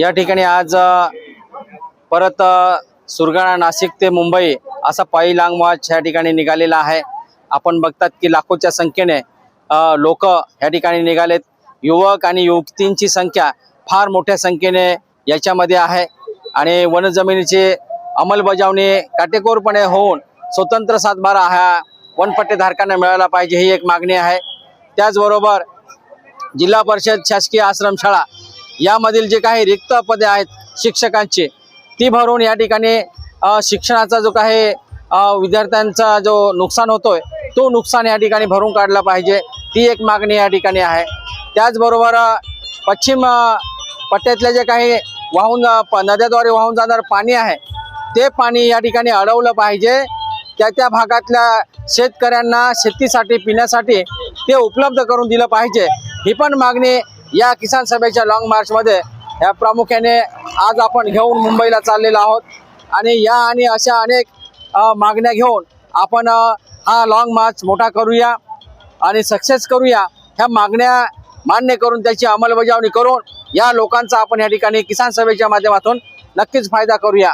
या ठिकाणी आज परत सुरगाणा नाशिक ते मुंबई असा पायी लांग मार्च या ठिकाणी निघालेला आहे। आपण बघतात की लाखोच्या संख्येने लोक या ठिकाणी निघालेत। युवक आणि युवतींची संख्या फार मोठ्या संख्येने याच्यामध्ये आहे आणि वन जमिनीची अंमलबजावणी काटेकोरपणे होऊन स्वतंत्र सातबारा हा वनपट्टेधारकांना मिळाला पाहिजे ही एक मागणी आहे। त्याचबरोबर जिल्हा परिषद शासकीय आश्रमशाळा यामधील जे काही रिक्त पदे आहेत शिक्षकांची ती भरून या ठिकाणी शिक्षणाचा जो काही विद्यार्थ्यांचा जो नुकसान होतोय तो नुकसान या ठिकाणी भरून काढला पाहिजे ती एक मागणी या ठिकाणी आहे। त्याचबरोबर पश्चिम पट्ट्यातले जे काही नद्याद्वारे वाहून जाणारे पाणी आहे ते पाणी या ठिकाणी अडवलं पाहिजे। त्या भागातल्या शेतकऱ्यांना शेतीसाठी पिण्यासाठी ते उपलब्ध करून दिलं पाहिजे ही पण मागणी या किसान सभेच्या लॉंग मार्चमध्ये या प्रामुख्याने आज आपण घेऊन मुंबईला चाललेलो आहोत आणि या आणि अशा अनेक मागण्या घेऊन आपण हा लॉंग मार्च मोठा करूया आणि सक्सेस करूया। ह्या मागण्या मान्य करून त्याची अंमलबजावणी करून या लोकांचा आपण या ठिकाणी किसान सभेच्या माध्यमातून नक्कीच फायदा करूया।